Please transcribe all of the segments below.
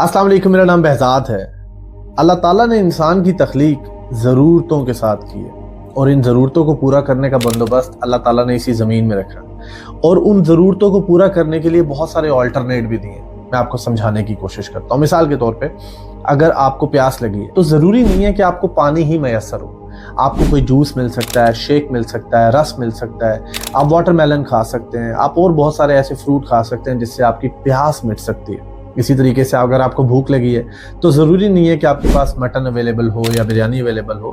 अस्सलाम वालेकुम, मेरा नाम बहजाद है। अल्लाह ताला ने इंसान की तख्लीक ज़रूरतों के साथ की है और इन ज़रूरतों को पूरा करने का बंदोबस्त अल्लाह ताला ने इसी ज़मीन में रखा और उन ज़रूरतों को पूरा करने के लिए बहुत सारे ऑल्टरनेट भी दिए। मैं आपको समझाने की कोशिश करता हूँ। मिसाल के तौर पे अगर आपको प्यास लगी है तो ज़रूरी नहीं है कि आपको पानी ही मैसर हो। आपको कोई जूस मिल सकता है, शेक मिल सकता है, रस मिल सकता है, आप वाटरमेलन खा सकते हैं, आप और बहुत सारे ऐसे फ्रूट खा सकते हैं जिससे आपकी प्यास मिट सकती है। इसी तरीके से अगर आपको भूख लगी है तो ज़रूरी नहीं है कि आपके पास मटन अवेलेबल हो या बिरयानी अवेलेबल हो।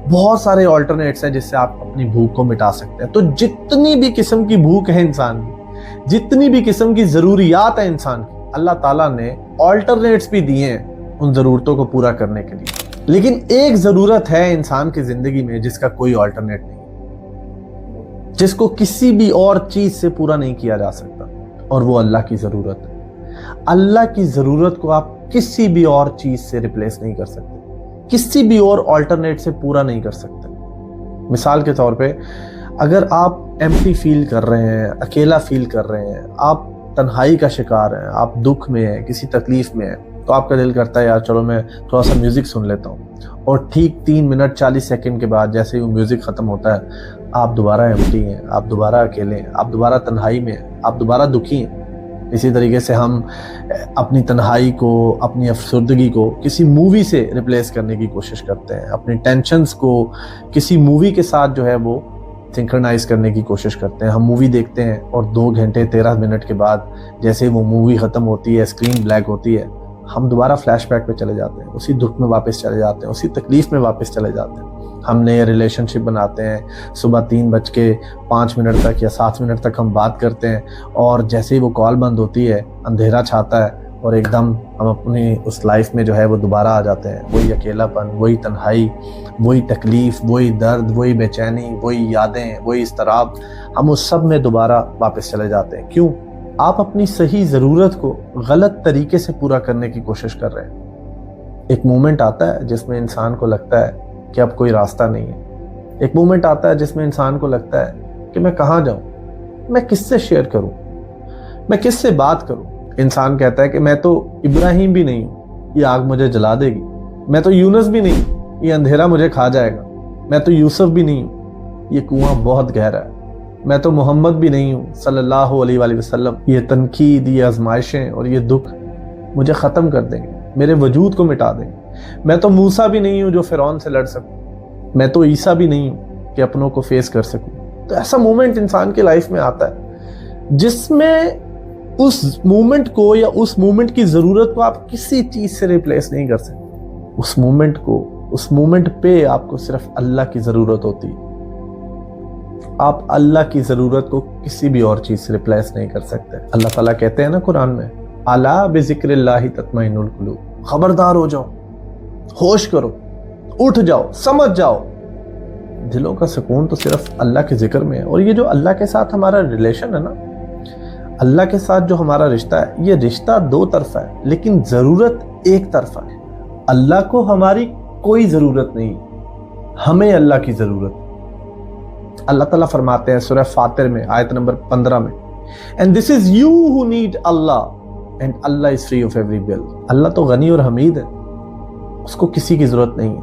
बहुत सारे ऑल्टरनेट्स हैं जिससे आप अपनी भूख को मिटा सकते हैं। तो जितनी भी किस्म की भूख है इंसान की, जितनी भी किस्म की ज़रूरियात है इंसान की, अल्लाह ताला ने ऑल्टरनेट्स भी दिए हैं उन ज़रूरतों को पूरा करने के लिए। लेकिन एक ज़रूरत है इंसान की ज़िंदगी में जिसका कोई ऑल्टरनेट नहीं, जिसको किसी भी और चीज़ से पूरा नहीं किया जा सकता, और वो अल्लाह की ज़रूरत है। अल्लाह की ज़रूरत को आप किसी भी और चीज़ से रिप्लेस नहीं कर सकते, किसी भी और ऑल्टरनेट से पूरा नहीं कर सकते। मिसाल के तौर पे अगर आप एम्प्टी फील कर रहे हैं, अकेला फील कर रहे हैं, आप तन्हाई का शिकार हैं, आप दुख में हैं, किसी तकलीफ में हैं, तो आपका दिल करता है यार चलो मैं थोड़ा सा म्यूज़िक सुन लेता हूँ। और ठीक 3 मिनट 40 सेकंड के बाद जैसे ही वो म्यूज़िक ख़त्म होता है, आप दोबारा एम्प्टी हैं, आप दोबारा अकेले हैं, आप दोबारा तन्हाई में हैं, आप दोबारा दुखी हैं। इसी तरीके से हम अपनी तन्हाई को, अपनी अफसरदगी को किसी मूवी से रिप्लेस करने की कोशिश करते हैं, अपनी टेंशन्स को किसी मूवी के साथ जो है वो सिंक्रोनाइज करने की कोशिश करते हैं। हम मूवी देखते हैं और 2 घंटे 13 मिनट के बाद जैसे वो मूवी ख़त्म होती है, स्क्रीन ब्लैक होती है, हम दोबारा फ्लैशबैक पे चले जाते हैं, उसी दुख में वापस चले जाते हैं, उसी तकलीफ़ में वापस चले जाते हैं। हम नए रिलेशनशिप बनाते हैं, सुबह 3:05 तक या 7 मिनट तक हम बात करते हैं, और जैसे ही वो कॉल बंद होती है अंधेरा छाता है और एकदम हम अपनी उस लाइफ में जो है वो दोबारा आ जाते हैं। वही अकेलापन, वही तन्हाई, वही तकलीफ़, वही दर्द, वही बेचैनी, वही यादें, वही इज़्तिराब, हम उस सब में दोबारा वापस चले जाते हैं। क्यों? आप अपनी सही ज़रूरत को गलत तरीके से पूरा करने की कोशिश कर रहे हैं। एक मोमेंट आता है जिसमें इंसान को लगता है कि अब कोई रास्ता नहीं है। एक मोमेंट आता है जिसमें इंसान को लगता है कि मैं कहाँ जाऊँ, मैं किससे शेयर करूँ, मैं किससे बात करूँ। इंसान कहता है कि मैं तो इब्राहिम भी नहीं हूँ, ये आग मुझे जला देगी। मैं तो यूनुस भी नहीं हूँ, ये अंधेरा मुझे खा जाएगा। मैं तो यूसुफ भी नहीं हूँ, ये कुआं बहुत गहरा है। मैं तो मोहम्मद भी नहीं हूँ सल्लल्लाहु अलैहि वसल्लम, ये तनकीद, ये आजमाइशें और ये दुख मुझे ख़त्म कर देंगे, मेरे वजूद को मिटा देंगे। मैं तो मूसा भी नहीं हूँ जो फ़िरौन से लड़ सकूँ, मैं तो ईसा भी नहीं हूँ कि अपनों को फेस कर सकूँ। तो ऐसा मोमेंट इंसान की लाइफ में आता है जिसमें उस मोमेंट को या उस मोमेंट की ज़रूरत को आप किसी चीज़ से रिप्लेस नहीं कर सकते। उस मोमेंट को, उस मोमेंट पे आपको सिर्फ अल्लाह की ज़रूरत होती है। आप अल्लाह की ज़रूरत को किसी भी और चीज़ से रिप्लेस नहीं कर सकते। अल्लाह ताला कहते हैं ना कुरान में, अला बिज़िक्रिल्लाहि तत्मइन्नुल कुलूब, खबरदार हो जाओ, होश करो, उठ जाओ, समझ जाओ। दिलों का सुकून तो सिर्फ अल्लाह के जिक्र में है। और ये जो अल्लाह के साथ हमारा रिलेशन है ना, अल्लाह के साथ जो हमारा रिश्ता है, ये रिश्ता 2 तरफा है लेकिन ज़रूरत एक तरफा है। अल्लाह को हमारी कोई ज़रूरत नहीं, हमें अल्लाह की ज़रूरत। अल्लाह ताला फरमाते हैं सूरह फातिर में आयत नंबर 15 में, and this is you who need Allah and Allah is free of every bill. Allah तो गनी और हमीद है, उसको किसी की ज़रूरत नहीं है।